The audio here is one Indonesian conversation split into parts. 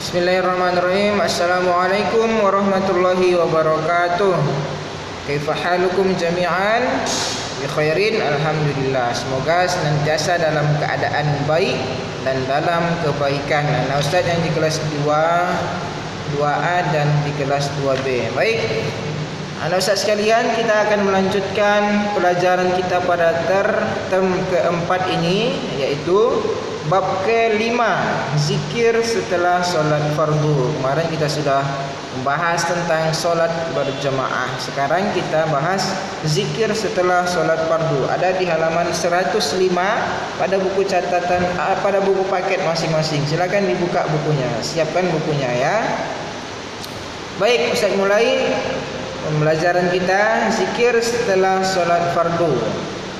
Bismillahirrahmanirrahim. Assalamualaikum warahmatullahi wabarakatuh. Kaifa halukum jami'an? Bi khairin, alhamdulillah. Semoga senantiasa dalam keadaan baik dan dalam kebaikan. Nah, Ustaz yang di kelas 2A dan di kelas 2B. Baik. Anak Ustaz sekalian, kita akan melanjutkan pelajaran kita pada term keempat ini, yaitu bab ke-5, zikir setelah solat fardu. Kemarin kita sudah membahas tentang solat berjemaah. Sekarang kita bahas zikir setelah solat fardu. Ada di halaman 105 pada buku catatan, pada buku paket masing-masing. Silakan dibuka bukunya, siapkan bukunya ya. Baik, Ustaz mulai pembelajaran kita zikir setelah solat fardu.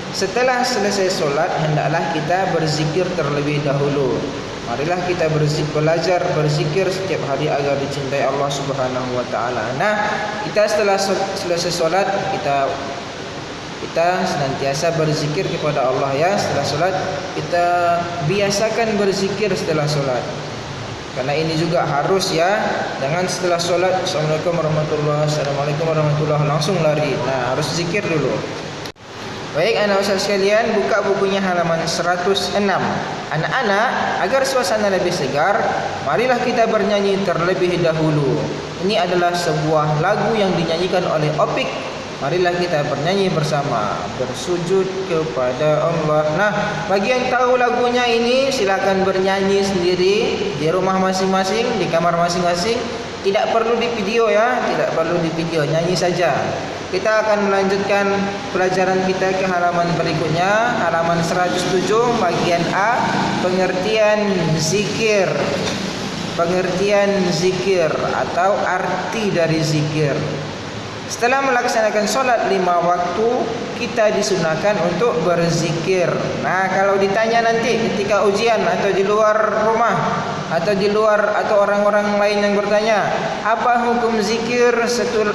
Setelah selesai solat, hendaklah kita berzikir terlebih dahulu. Marilah kita belajar berzikir setiap hari agar dicintai Allah Subhanahu wa taala. Nah, kita setelah selesai solat, kita senantiasa berzikir kepada Allah ya. Setelah solat, kita biasakan berzikir setelah solat. Karena ini juga harus ya. Jangan setelah solat Assalamualaikum warahmatullahi langsung lari. Nah, harus zikir dulu. Baik anak Ustaz sekalian, buka bukunya halaman 106. Anak-anak, agar suasana lebih segar, marilah kita bernyanyi terlebih dahulu. Ini adalah sebuah lagu yang dinyanyikan oleh Opik. Marilah kita bernyanyi bersama, bersujud kepada Allah. Nah, bagi yang tahu lagunya ini, silakan bernyanyi sendiri di rumah masing-masing, di kamar masing-masing. Tidak perlu di video ya, tidak perlu di video, nyanyi saja. Kita akan melanjutkan pelajaran kita ke halaman berikutnya, halaman 107 bagian A, pengertian zikir. Pengertian zikir atau arti dari zikir. Setelah melaksanakan solat 5 waktu, kita disunahkan untuk berzikir. Nah, kalau ditanya nanti ketika ujian atau di luar rumah atau di luar atau orang-orang lain yang bertanya, apa hukum zikir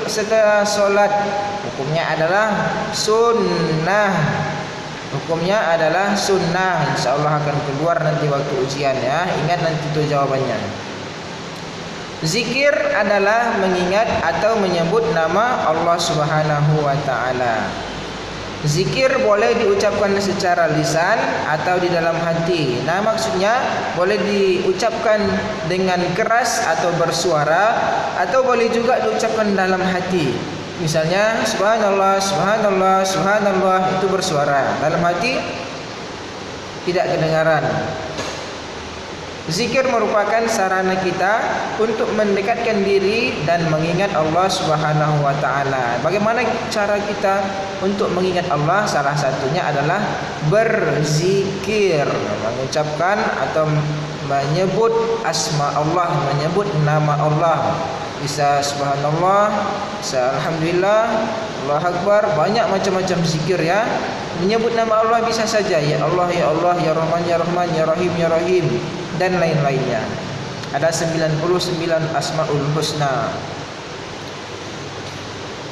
setelah solat? Hukumnya adalah sunnah. Hukumnya adalah sunnah. InsyaAllah akan keluar nanti waktu ujian ya. Ingat nanti itu jawabannya. Zikir adalah mengingat atau menyebut nama Allah Subhanahu wa taala. Zikir boleh diucapkan secara lisan atau di dalam hati. Nah, maksudnya boleh diucapkan dengan keras atau bersuara, atau boleh juga diucapkan dalam hati. Misalnya subhanallah, subhanallah, subhanallah, itu bersuara. Dalam hati tidak kedengaran. Zikir merupakan sarana kita untuk mendekatkan diri dan mengingat Allah Subhanahu wa taala. Bagaimana cara kita untuk mengingat Allah? Salah satunya adalah berzikir, mengucapkan atau menyebut asma Allah, menyebut nama Allah. Bisa subhanallah, bisa alhamdulillah, Allahu akbar, banyak macam-macam zikir ya. Menyebut nama Allah bisa saja, ya Allah, ya Allah, ya Rahman, ya Rahman, ya Rahim, ya Rahim, dan lain-lainnya. Ada 99 Asmaul Husna.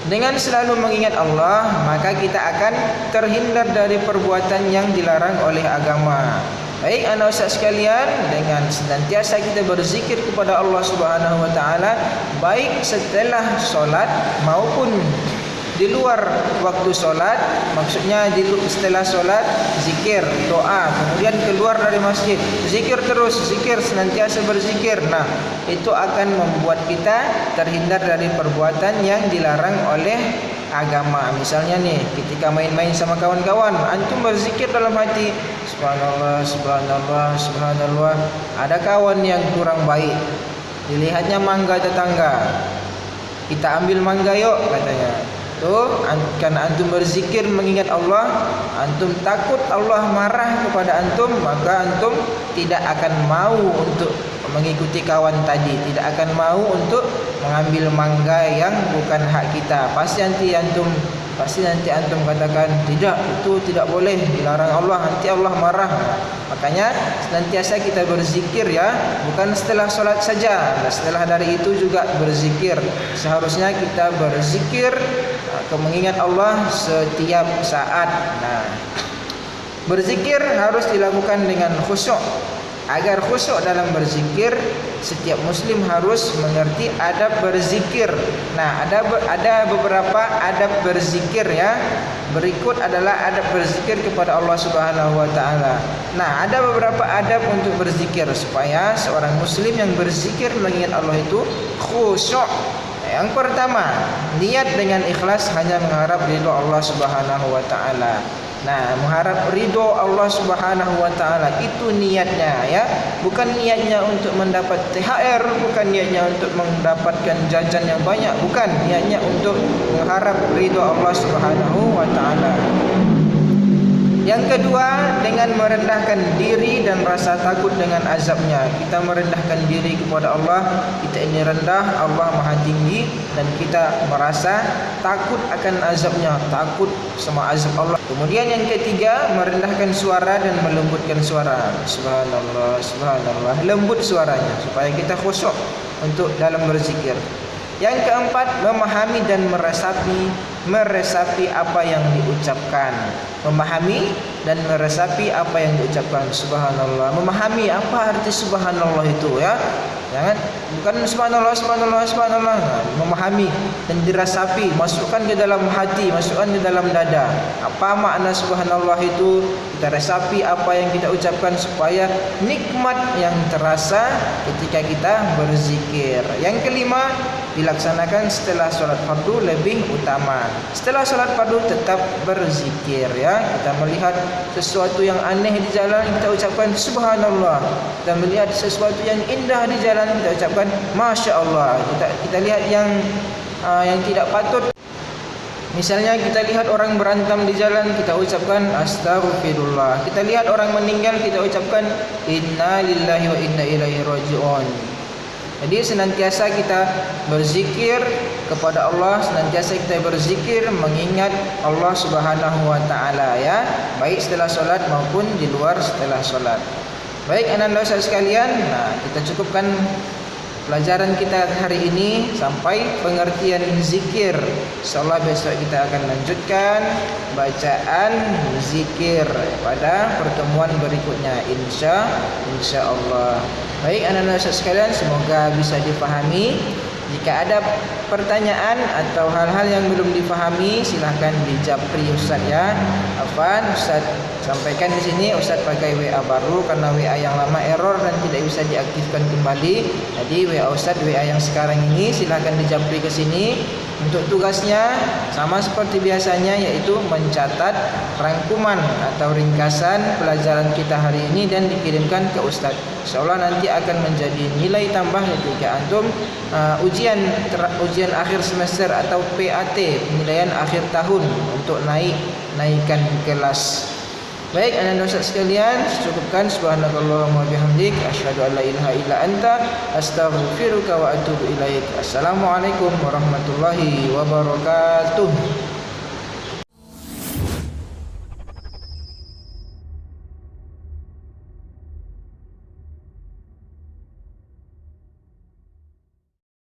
Dengan selalu mengingat Allah, maka kita akan terhindar dari perbuatan yang dilarang oleh agama. Baik anak Ustaz sekalian, dengan senantiasa kita berzikir kepada Allah Subhanahu wa taala, baik setelah solat maupun di luar waktu solat. Maksudnya setelah solat zikir, doa, kemudian keluar dari masjid zikir terus, zikir, senantiasa berzikir. Nah, itu akan membuat kita terhindar dari perbuatan yang dilarang oleh agama. Misalnya nih, ketika main-main sama kawan-kawan, antum berzikir dalam hati, subhanallah, subhanallah, subhanallah. Ada kawan yang kurang baik, dilihatnya mangga tetangga, kita ambil mangga yuk katanya. Tuh, karena antum berzikir mengingat Allah, antum takut Allah marah kepada antum, maka antum tidak akan mau untuk mengikuti kawan tadi, tidak akan mau untuk mengambil mangga yang bukan hak kita. Pasti nanti antum katakan, tidak, itu tidak boleh, dilarang Allah, nanti Allah marah. Makanya senantiasa kita berzikir ya, bukan setelah solat saja. Nah, setelah dari itu juga berzikir. Seharusnya kita berzikir mengingat Allah setiap saat. Nah, berzikir harus dilakukan dengan khusyuk. Agar khusyuk dalam berzikir, setiap muslim harus mengerti adab berzikir. Nah, ada beberapa adab berzikir ya. Berikut adalah adab berzikir kepada Allah Subhanahu wa taala. Nah, ada beberapa adab untuk berzikir supaya seorang muslim yang berzikir mengingat Allah itu khusyuk. Yang pertama, niat dengan ikhlas hanya mengharap ridha Allah Subhanahu wa taala. Nah, mengharap ridho Allah Subhanahu wa taala itu niatnya ya. Bukan niatnya untuk mendapat THR, bukan niatnya untuk mendapatkan jajan yang banyak, bukan. Niatnya untuk mengharap ridho Allah Subhanahu wa taala. Yang kedua, dengan merendahkan diri dan rasa takut dengan azabnya. Kita merendahkan diri kepada Allah. Kita ini rendah, Allah Maha tinggi, dan kita merasa takut akan azabnya, takut sama azab Allah. Kemudian yang ketiga, merendahkan suara dan melembutkan suara. Subhanallah, subhanallah. Lembut suaranya supaya kita khusyuk untuk dalam berzikir. Yang keempat, memahami dan meresapi apa yang diucapkan. Memahami dan meresapi apa yang diucapkan. Subhanallah. Memahami apa arti subhanallah itu ya. Jangan bukan subhanallah subhanallah subhanallah. Nah, memahami dan dirasapi, masukkan ke dalam hati, masukkan ke dalam dada. Apa makna subhanallah itu? Kita resapi apa yang kita ucapkan supaya nikmat yang terasa ketika kita berzikir. Yang kelima, dilaksanakan setelah sholat fardu lebih utama. Setelah sholat fardu tetap berzikir ya. Kita melihat sesuatu yang aneh di jalan, kita ucapkan subhanallah. Kita melihat sesuatu yang indah di jalan, kita ucapkan masya Allah. Kita lihat yang tidak patut. Misalnya kita lihat orang berantem di jalan, kita ucapkan astaghfirullah. Kita lihat orang meninggal, kita ucapkan inna lillahi wa inna ilaihi raji'un. Jadi senantiasa kita berzikir kepada Allah, senantiasa kita berzikir mengingat Allah Subhanahu wa taala ya, baik setelah solat maupun di luar setelah solat. Baik anak-anak sekalian, nah kita cukupkan pelajaran kita hari ini sampai pengertian zikir. Insyaallah besok kita akan lanjutkan bacaan zikir pada pertemuan berikutnya insyaallah. Baik anak-anak sekalian, semoga bisa dipahami. Jika ada pertanyaan atau hal-hal yang belum dipahami, silahkan dijapri Ustaz ya. Afwan, Ustaz sampaikan di sini Ustaz pakai WA baru karena WA yang lama error dan tidak bisa diaktifkan kembali. Jadi WA Ustaz, WA yang sekarang ini silahkan dijapri ke sini. Untuk tugasnya sama seperti biasanya, yaitu mencatat rangkuman atau ringkasan pelajaran kita hari ini dan dikirimkan ke Ustaz. Insyaallah nanti akan menjadi nilai tambah ketika antum ujian akhir semester atau PAT, penilaian akhir tahun, untuk naikkan kelas. Baik anak-anak Ustaz sekalian, cukupkan. Subhanakallahumma bihamdik, asyhadu an la ilaha illa anta, astaghfiruka wa atubu ilaik. Assalamualaikum warahmatullahi wabarakatuh.